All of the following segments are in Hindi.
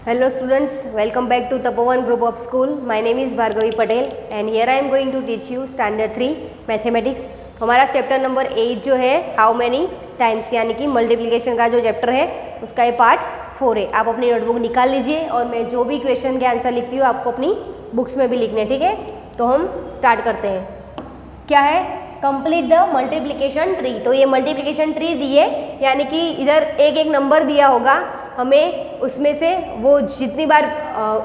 Hello students, welcome back to Tapovan Group of School. My name is Bhargavi Patel and here I am going to teach you Standard 3 Mathematics. हमारा चैप्टर नंबर 8 जो है हाउ मैनी टाइम्स यानी कि मल्टीप्लिकेशन का जो चैप्टर है उसका ये पार्ट 4 है। आप अपनी नोटबुक निकाल लीजिए और मैं जो भी क्वेश्चन के आंसर लिखती हूँ आपको अपनी बुक्स में भी लिखने, ठीक है। तो हम स्टार्ट करते हैं। क्या है? Complete the multiplication tree. तो ये मल्टीप्लिकेशन ट्री दी है यानी कि इधर एक एक नंबर दिया होगा, हमें उसमें से वो जितनी बार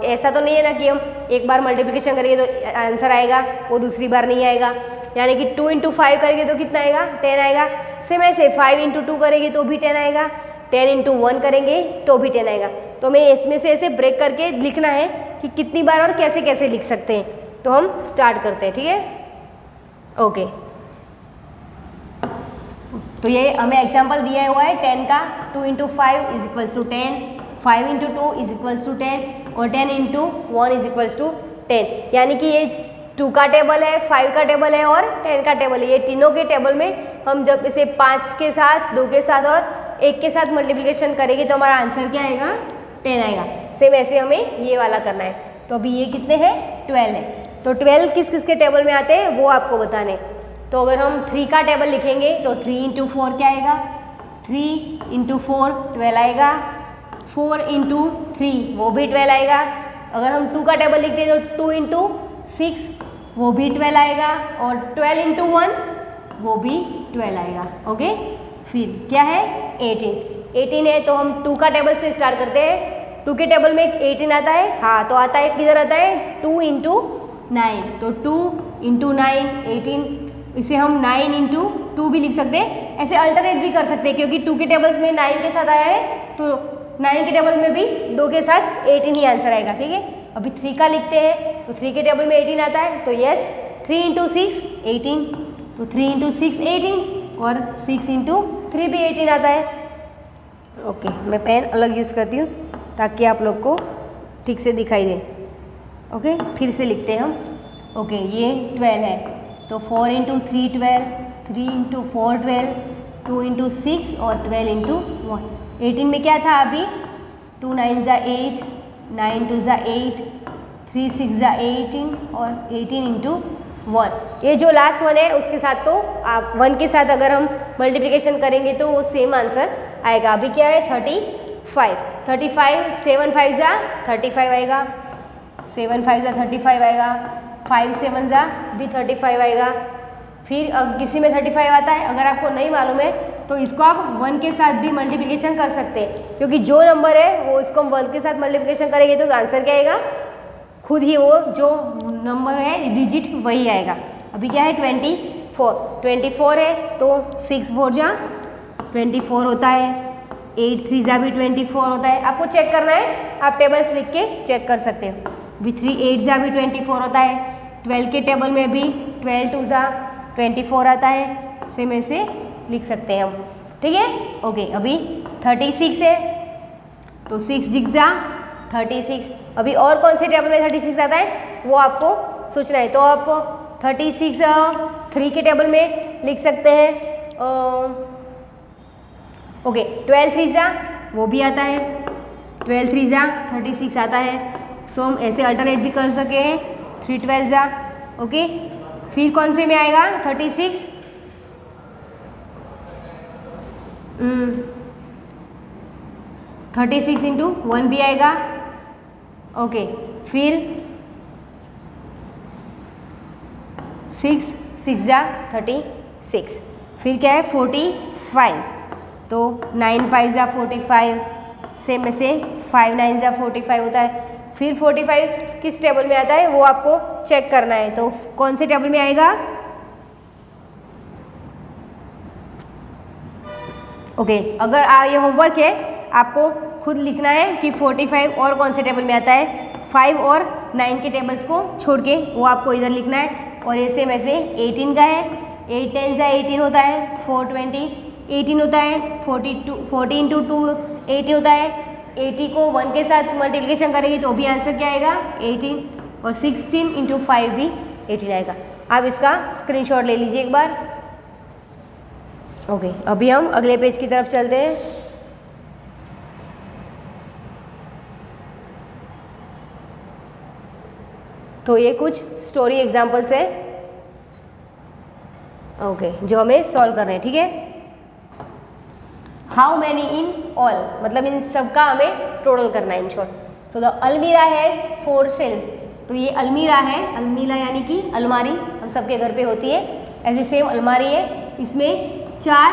ऐसा तो नहीं है ना कि हम एक बार मल्टीप्लिकेशन करेंगे तो आंसर आएगा, वो दूसरी बार नहीं आएगा। यानी कि 2 × 5 करेंगे तो कितना आएगा? 10 आएगा। सेम ऐसे 5 × 2 करेंगे तो भी 10 आएगा, 10 × 1 करेंगे तो भी 10 आएगा। तो हमें इसमें से ऐसे ब्रेक करके लिखना है कि कितनी बार और कैसे कैसे लिख सकते हैं। तो हम स्टार्ट करते हैं, ठीक है। ओके, तो ये हमें एग्जाम्पल दिया हुआ है 10 का। 2 × 5 = 10, 5 × 2 = 10 और 10 × 1 = 10। यानी कि ये 2 का टेबल है, 5 का टेबल है और 10 का टेबल है। ये तीनों के टेबल में हम जब इसे 5 के साथ, 2 के साथ और 1 के साथ मल्टीप्लिकेशन करेंगे तो हमारा आंसर क्या आएगा? 10 आएगा। सेम ऐसे हमें ये वाला करना है। तो अभी ये कितने हैं? 12 है। तो 12 किस किस के टेबल में आते हैं वो आपको बताने। तो अगर हम 3 का टेबल लिखेंगे तो 3 × 4 क्या आएगा? 3 × 4 12 आएगा। 4 × 3 वो भी 12 आएगा। अगर हम 2 का टेबल लिखते हैं तो 2 × 6 वो भी 12 आएगा और 12 × 1 वो भी 12 आएगा। ओके, फिर क्या है? 18 है। तो हम 2 का टेबल से स्टार्ट करते हैं। 2 के टेबल में 18 आता है। हाँ, तो आता है, किधर आता है? 2 × 9। तो 2 × 9 18। इसे हम 9 × 2 भी लिख सकते हैं, ऐसे अल्टरनेट भी कर सकते हैं क्योंकि 2 के टेबल्स में 9 के साथ आया है तो 9 के टेबल में भी 2 के साथ 18 ही आंसर आएगा, ठीक है। अभी 3 का लिखते हैं तो 3 के टेबल में 18 आता है तो यस 3 × 6 18। तो 3 × 6 18 और 6 × 3 भी 18 आता है। ओके, मैं पेन अलग यूज़ करती हूँ ताकि आप लोग को ठीक से दिखाई दे। ओके, फिर से लिखते हैं हम। ओके, ये 12 है तो 4 × 3 12, 3 × 4 12, 2 × 6 और 12 × 1। 18 में क्या था अभी? 2 9 = 8, 9 2 = 8, 3 6 = 18 और 18 × 1। ये जो लास्ट वन है उसके साथ तो आप 1 के साथ अगर हम मल्टीप्लिकेशन करेंगे तो वो सेम आंसर आएगा। अभी क्या है? 35। 7 5 = 35 आएगा, 7 5 = 35 आएगा, 5 7 = भी 35 आएगा। फिर किसी में 35 आता है, अगर आपको नहीं मालूम है तो इसको आप 1 के साथ भी मल्टीप्लिकेशन कर सकते हैं क्योंकि जो नंबर है वो इसको हम 1 के साथ मल्टीप्लिकेशन करेंगे तो आंसर क्या आएगा? खुद ही वो जो नंबर है डिजिट वही आएगा। अभी क्या है? 24 है तो 6 4 = 24 होता है, 8 3 = भी 24 होता है। आपको चेक करना है, आप टेबल्स लिख के चेक कर सकते हो। भी 3 8 = भी 24 होता है। 12 के टेबल में भी 12 2 = 24 आता है। सेम ऐसे लिख सकते हैं हम, ठीक है। ओके, अभी 36 है तो 6 6 = 36। अभी और कौन से टेबल में 36 आता है वो आपको सोचना है। तो आप 36 3 के टेबल में लिख सकते हैं। ओके, 12 3 = वो भी आता है, 12 3 = 36 आता है। सो हम ऐसे अल्टरनेट भी कर सके हैं, 3 12 = ओके। फिर कौन से में आएगा? 36 × 1 भी आएगा। ओके, फिर 6 6 = 36। फिर क्या है? 45। तो 9 5 = 45। सेम में से 5 9 = 45 होता है। फिर 45 किस टेबल में आता है वो आपको चेक करना है। तो कौन से टेबल में आएगा? ओके, अगर ये होमवर्क है आपको खुद लिखना है कि 45 और कौन से टेबल में आता है। 5 और 9 के टेबल्स को छोड़ के वो आपको इधर लिखना है। और ये सेम ऐसे 18 का है, 8 10 = 18 होता है, 4 20 18 होता है, 40 × 2 80 होता है। 80 को 1 के साथ मल्टीप्लिकेशन करेंगे तो भी आंसर क्या आएगा? 18 और 16 × 5 भी 18 आएगा। आप इसका स्क्रीनशॉट ले लीजिए एक बार। ओके, अभी हम अगले पेज की तरफ चलते हैं। तो ये कुछ स्टोरी एग्जाम्पल्स है ओके जो हमें सॉल्व करना है, ठीक है। हाउ मैनी इन ऑल, मतलब इन सब का हमें टोटल करना है इन शॉर्ट। सो द अलमीरा हैज़ 4 शेल्व्स, तो ये अलमीरा है, अलमीरा यानी कि अलमारी हम सबके घर पे होती है, ऐसे सेम अलमारी है, इसमें 4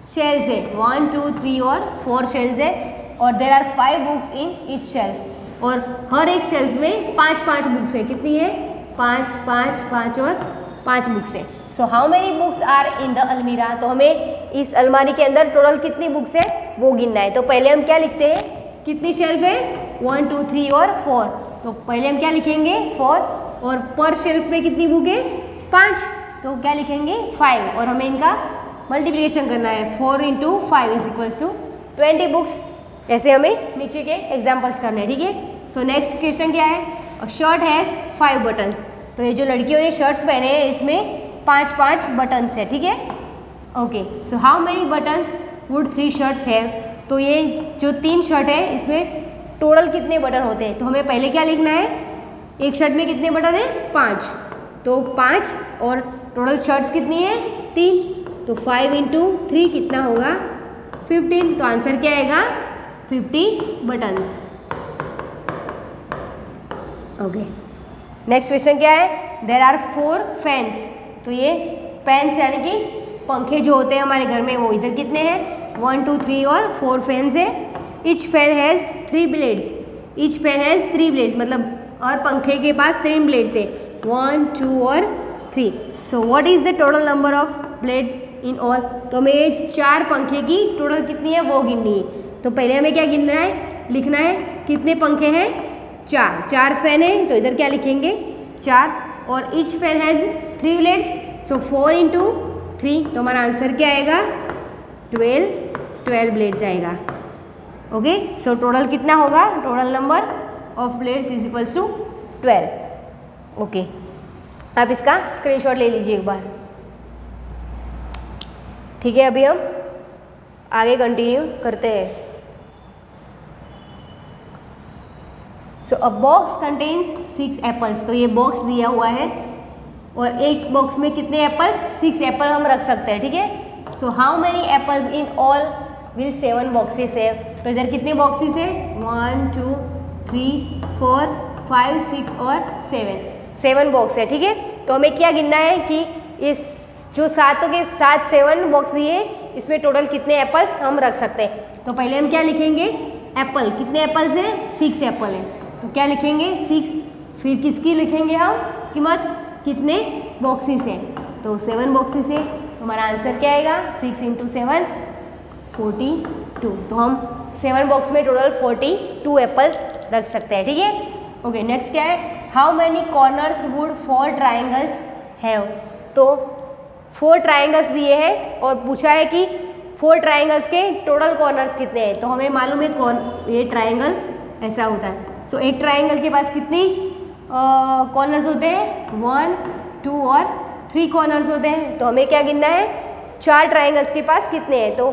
शेल्व्स है, 1 2 3 और 4 शेल्व्स है, और there are 5 books in each shelf, और हर एक शेल्फ में 5 बुक्स है। कितनी है? 5 5 5 और 5 बुक्स है। So how many books are in the अलमीरा, तो हमें इस अलमारी के अंदर टोटल कितनी बुक्स है वो गिनना है। तो पहले हम क्या लिखते हैं, कितनी शेल्फ है? 1 2 3 और 4, तो पहले हम क्या लिखेंगे 4, और पर शेल्फ में कितनी बुक है? 5, तो क्या लिखेंगे 5, और हमें इनका मल्टीप्लिकेशन करना है, 4 × 5 = 20 बुक्स। ऐसे हमें नीचे के एग्जाम्पल्स करने हैं, ठीक है। सो नेक्स्ट क्वेश्चन क्या है? अ शर्ट हैज़ 5 बटन्स, तो ये जो लड़कियों ने शर्ट्स पहने हैं इसमें 5 बटन्स है, ठीक है। Okay, so how many buttons would 3 shirts have, तो ये जो 3 शर्ट है इसमें टोटल कितने बटन होते हैं, तो हमें पहले क्या लिखना है, एक शर्ट में कितने बटन है? 5, तो 5, और टोटल शर्ट्स कितनी है? 3, तो 5 × 3 कितना होगा? 15, तो आंसर क्या आएगा? 50 बटन्स। ओके, नेक्स्ट क्वेश्चन क्या है? देयर आर 4 फैंस, तो ये फैंस यानी कि पंखे जो होते हैं हमारे घर में, वो इधर कितने हैं? 1 2 3 और 4 फैंस है। Each fan has 3 blades, each fan has 3 blades, मतलब हर पंखे के पास 3 ब्लेड्स है, 1 2 और 3। So what is the total number of blades in all, तो हमें 4 पंखे की टोटल कितनी है वो गिननी है। तो पहले हमें क्या गिनना है, लिखना है कितने पंखे हैं? 4 फैन है, तो इधर क्या लिखेंगे 4, और ईच फैन हैज़ 3 ब्लेड्स, सो 4 × 3, तो हमारा आंसर क्या आएगा? 12 ब्लेड्स आएगा। ओके, सो टोटल कितना होगा? Total number of blades = 12। Okay, आप इसका स्क्रीनशॉट ले लीजिए एक बार, ठीक है। अभी हम आगे कंटिन्यू करते हैं। सो अ बॉक्स कंटेन्स 6 एप्पल्स, तो ये बॉक्स दिया हुआ है और एक बॉक्स में कितने एप्पल्स? 6 एप्पल हम रख सकते हैं, ठीक है। So how many apples in all will 7 boxes है, तो इधर कितने बॉक्सेस है? 1 2 3 4 5 6 और 7 बॉक्स है, ठीक है। तो हमें क्या गिनना है कि इस जो 7 के 7 बॉक्स दिए इसमें टोटल कितने एप्पल्स हम रख सकते हैं। तो पहले हम क्या लिखेंगे? एप्पल, कितने एप्पल्स है? 6 एप्पल है, तो क्या लिखेंगे 6, फिर किसकी लिखेंगे हम कीमत, कितने बॉक्सेस हैं, तो 7 बॉक्सेस है, तो हमारा आंसर क्या आएगा? 6 × 7 42, तो हम 7 बॉक्स में टोटल 42 एप्पल्स रख सकते हैं, ठीक है। ओके, नेक्स्ट क्या है? How many corners would 4 triangles have, तो 4 ट्राइंगल्स दिए हैं और पूछा है कि 4 ट्राइंगल्स के टोटल कॉर्नर्स कितने हैं। तो हमें मालूम है ये ट्राइंगल ऐसा होता है। सो एक ट्राइंगल के पास कितनी कॉर्नर्स होते हैं? 1 2 और 3 कॉर्नर्स होते हैं। तो हमें क्या गिनना है? 4 ट्राइंगल्स के पास कितने हैं। तो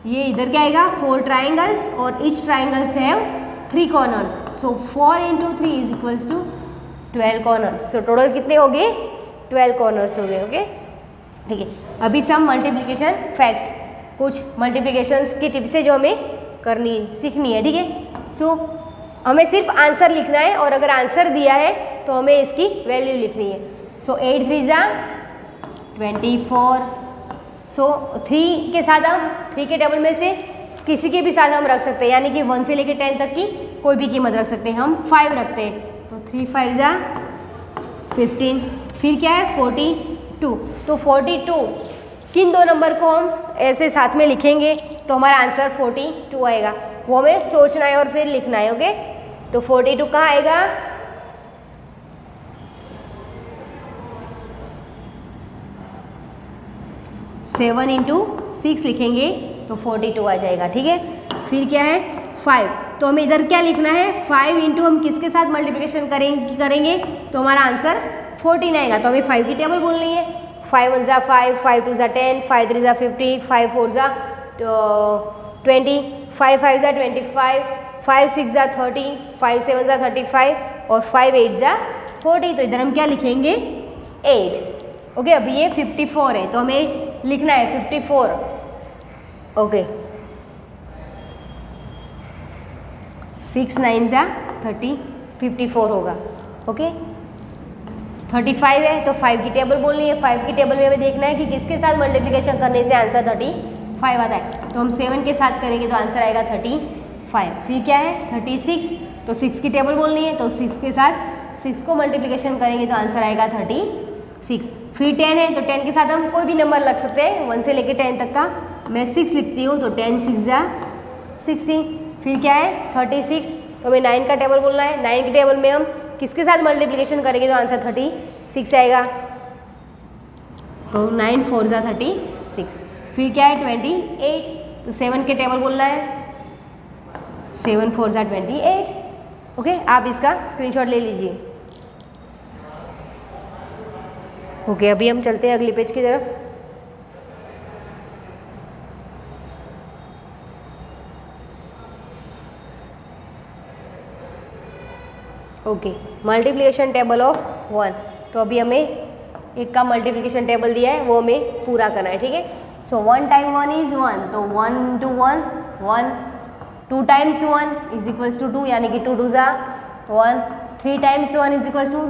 ये इधर क्या आएगा? 4 ट्राइंगल्स और each triangles have 3 corners. So 4 × 3 = 12 corners. So total कितने हो गए? 12 कॉर्नर्स हो गए। ओके, ठीक है। अभी सम मल्टीप्लिकेशन फैक्ट्स, कुछ मल्टीप्लिकेशंस की टिप्स है जो हमें करनी सीखनी है, ठीक है। सो हमें सिर्फ आंसर लिखना है और अगर आंसर दिया है तो हमें इसकी वैल्यू लिखनी है। सो 8 3 = 24। सो 3 के साथ हम 3 के टेबल में से किसी के भी साथ हम रख सकते हैं, यानी कि 1 से लेकर 10 तक की कोई भी कीमत रख सकते हैं। हम 5 रखते हैं, तो 3 5 = 15। फिर क्या है? 42। तो 42 किन 2 नंबर को हम ऐसे साथ में लिखेंगे तो हमारा आंसर 42 आएगा, वो हमें सोचना है और फिर लिखना है। ओके, तो 42 कहाँ आएगा? सेवन इंटू 6 लिखेंगे तो 42 आ जाएगा, ठीक है। फिर क्या है? 5। तो हमें इधर क्या लिखना है? 5 इंटू हम किसके साथ मल्टीप्लिकेशन करेंगे तो हमारा आंसर 14 आएगा। तो हमें 5 की टेबल बोलनी है। 5 1 = 5, 5 2 = 10, 5 3 = 50, 5 4 = 20, 5 5 = 25, 5 6 = 30, 5 7 = 35 और 5 8 = 40, तो इधर हम क्या लिखेंगे 8। ओके, अभी ये 54 है तो हमें लिखना है 54। ओके, 6 9 जा 30, 54 होगा। ओके, 35 है तो 5 की टेबल बोलनी है। 5 की टेबल में हमें देखना है कि किसके साथ मल्टीप्लिकेशन करने से आंसर 35 आता है। तो हम 7 के साथ करेंगे तो आंसर आएगा 35। फिर क्या है 36, तो 6 की टेबल बोलनी है तो 6 के साथ 6 को मल्टीप्लिकेशन करेंगे तो आंसर आएगा 36। फिर 10 है तो 10 के साथ हम कोई भी नंबर लग सकते हैं 1 से लेके 10 तक का। मैं 6 लिखती हूँ तो 10 6 जा 60। फिर क्या है 36, तो हमें 9 का टेबल बोलना है। 9 की टेबल में हम किसके साथ मल्टीप्लिकेशन करेंगे तो आंसर 36 आएगा। तो 9 4 जा 36। फिर क्या है 28, तो 7 के टेबल बोलना है। 7 4 जा 28। ओके, आप इसका स्क्रीनशॉट ले लीजिए। ओके, अभी हम चलते हैं अगली पेज की तरफ। Okay, multiplication table of 1। तो अभी हमें एक का मल्टीप्लिकेशन टेबल दिया है वो हमें पूरा करना है, ठीक है। सो 1 टाइम 1 इज 1, तो 1 into 1 1। 2 times 1 is equals to 2, यानी कि 2 2 जा 1। 3 times 1 is equals to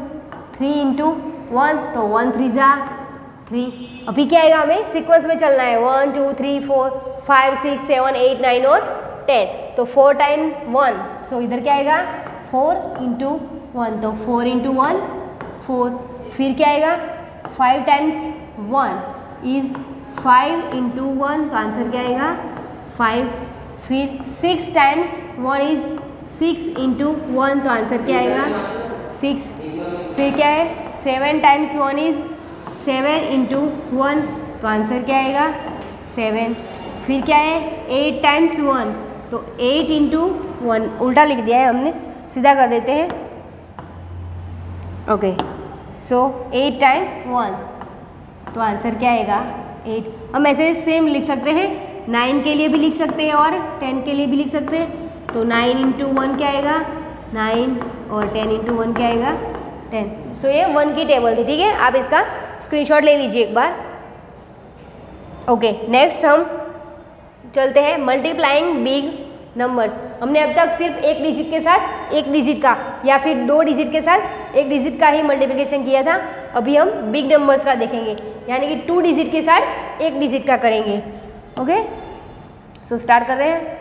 3 into 1, तो 1 3 जा 3। अभी क्या आएगा, हमें सीक्वेंस में चलना है 1 2 3 4 5 6 7 8 9 और 10। तो 4 टाइम 1, सो इधर क्या आएगा 4 इंटू 1, तो 4 इंटू 1 4। फिर क्या आएगा 5 टाइम्स 1 इज 5 इंटू 1, तो आंसर क्या आएगा 5। फिर 6 टाइम्स 1 इज 6 इंटू 1, तो आंसर क्या आएगा 6। फिर क्या है 7 टाइम्स 1 इज 7 इंटू 1, तो आंसर क्या आएगा 7। फिर क्या है 8 टाइम्स 1, तो 8 इंटू 1, उल्टा लिख दिया है हमने, सीधा कर देते हैं। ओके, सो 8 टाइम 1, तो आंसर क्या आएगा 8। हम ऐसे सेम लिख सकते हैं, 9 के लिए भी लिख सकते हैं और 10 के लिए भी लिख सकते हैं। तो 9 इंटू 1 क्या आएगा 9, और 10 इंटू 1 क्या आएगा 10। सो ये 1 की टेबल थी, ठीक है। आप इसका स्क्रीनशॉट ले लीजिए एक बार। ओके, नेक्स्ट हम चलते हैं मल्टीप्लाइंग बिग नंबर्स। हमने अब तक सिर्फ एक डिजिट के साथ एक डिजिट का या फिर 2 डिजिट के साथ एक डिजिट का ही मल्टीप्लिकेशन किया था। अभी हम बिग नंबर्स का देखेंगे, यानी कि 2 डिजिट के साथ एक डिजिट का करेंगे। ओके, सो स्टार्ट कर रहे हैं।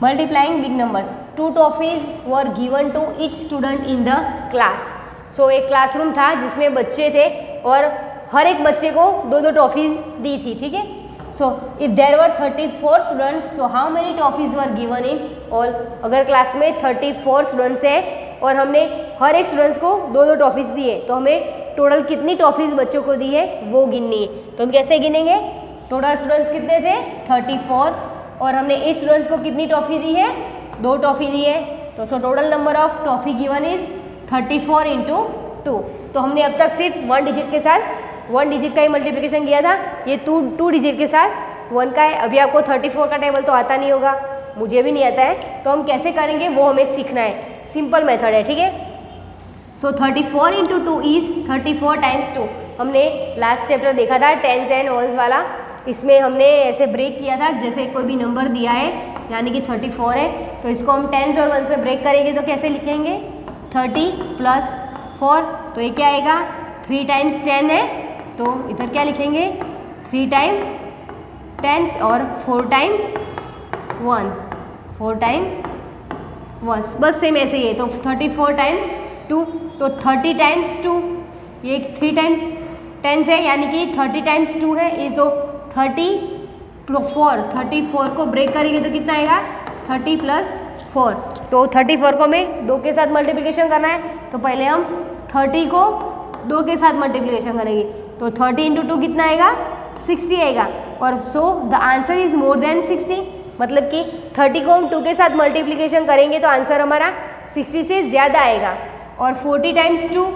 Multiplying big numbers. 2 toffees were given to each student in the class. So एक क्लासरूम था जिसमें बच्चे थे और हर एक बच्चे को 2-2 टॉफीज दी थी, ठीक है। So if there were 34 students, so how many toffees were given in all. अगर क्लास में 34 स्टूडेंट्स हैं और हमने हर एक स्टूडेंट्स को 2-2 टॉफीज दी है, तो हमें टोटल कितनी टॉफीज बच्चों को दी है वो गिननी है। तो हम कैसे गिनेंगे, टोटल स्टूडेंट्स कितने थे 34, और हमने ईच स्टूडेंट्स को कितनी टॉफी दी है 2 टॉफी दी है। तो so total number of toffee given is 34 into 2। तो हमने अब तक सिर्फ 1 डिजिट के साथ 1 डिजिट का ही मल्टीप्लिकेशन किया था, ये 2 डिजिट के साथ 1 का है। अभी आपको 34 का टेबल तो आता नहीं होगा, मुझे भी नहीं आता है, तो हम कैसे करेंगे वो हमें सीखना है। सिंपल मेथड है, ठीक है। सो 34 इंटू 2 इज 34 टाइम्स 2। हमने लास्ट चैप्टर देखा था टेंस एंड वंस वाला, इसमें हमने ऐसे ब्रेक किया था, जैसे कोई भी नंबर दिया है यानी कि 34 है, तो इसको हम टेंस और वंस में ब्रेक करेंगे तो कैसे लिखेंगे 30 प्लस 4, तो ये क्या आएगा 3 टाइम्स 10 है, तो इधर क्या लिखेंगे 3 टाइम 10 और 4 टाइम्स 1, 4 टाइम 1, बस सेम ऐसे ही है। तो 34 टाइम्स 2, तो 30 टाइम्स 2, ये 3 टाइम्स 10 है, यानी कि 30 टाइम्स 2 है, इस तो 34 को ब्रेक करेंगे तो कितना आएगा 30 प्लस 4। तो 34 को हमें 2 के साथ मल्टीप्लिकेशन करना है, तो पहले हम 30 को 2 के साथ मल्टीप्लिकेशन करेंगे, तो 30 इंटू 2 कितना आएगा 60 आएगा। और so the answer is more than 60, मतलब कि 30 को हम 2 के साथ मल्टीप्लिकेशन करेंगे तो आंसर हमारा 60 से ज़्यादा आएगा। और 40 टाइम्स 2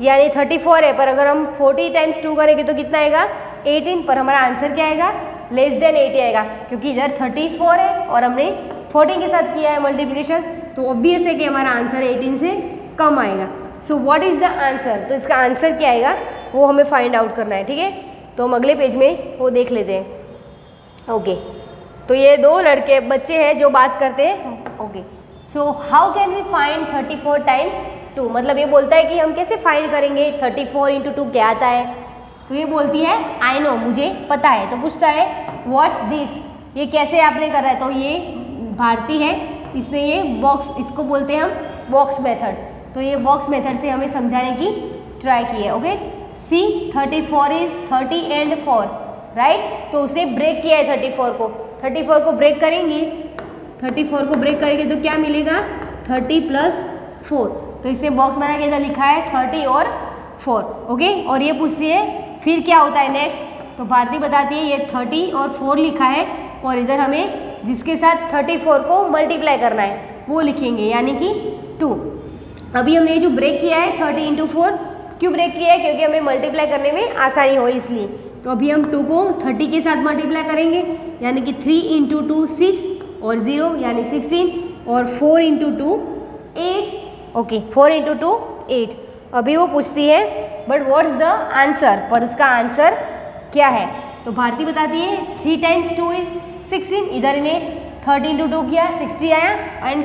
यानी 34 है, पर अगर हम 40 टाइम्स 2 करेंगे तो कितना आएगा 18, पर हमारा आंसर क्या आएगा लेस देन 80 आएगा, क्योंकि इधर 34 है और हमने 40 के साथ किया है मल्टीप्लिकेशन, तो ऑब्वियस है कि हमारा आंसर 18 से कम आएगा। So what is the answer, तो इसका आंसर क्या आएगा वो हमें फाइंड आउट करना है, ठीक है। तो हम अगले पेज में वो देख लेते हैं। ओके, तो ये दो लड़के बच्चे हैं जो बात करते हैं। Okay, so how can we find 34 times 2, मतलब ये बोलता है कि हम कैसे फाइंड करेंगे 34 इंटू 2 क्या आता है। तो ये बोलती है आई नो, मुझे पता है। तो पूछता है व्हाट्स दिस, ये कैसे आपने करा है। तो ये भारती है, इसने ये बॉक्स, इसको बोलते हैं हम बॉक्स मेथड। तो ये बॉक्स मेथड से हमें समझाने की ट्राई की है। Okay, see 34 is 30 and 4, right. तो उसे ब्रेक किया है 34 को, 34 को ब्रेक करेंगे, 34 को ब्रेक करेंगे तो क्या मिलेगा 30 प्लस 4। तो इसे बॉक्स बना के इधर लिखा है 30 और 4। ओके, और ये पूछती है फिर क्या होता है नेक्स्ट। तो भारती बताती है ये 30 और 4 लिखा है और इधर हमें जिसके साथ 34 को मल्टीप्लाई करना है वो लिखेंगे, यानी कि 2। अभी हमने जो ब्रेक किया है 30 इंटू 4, क्यों ब्रेक किया है, क्योंकि हमें मल्टीप्लाई करने में आसानी हो इसलिए। तो अभी हम 2 को 30 के साथ मल्टीप्लाई करेंगे, यानी कि 3 इंटू 2 6 और 0 यानी 16 और 4 इंटू 2 8। Okay, 4 into 2 8। अभी वो पूछती है बट व्हाट्स द आंसर, पर उसका आंसर क्या है। तो भारती बताती है 3 टाइम्स 2 इज 16, इधर इन्हें 30 इंटू 2 किया 60 आया एंड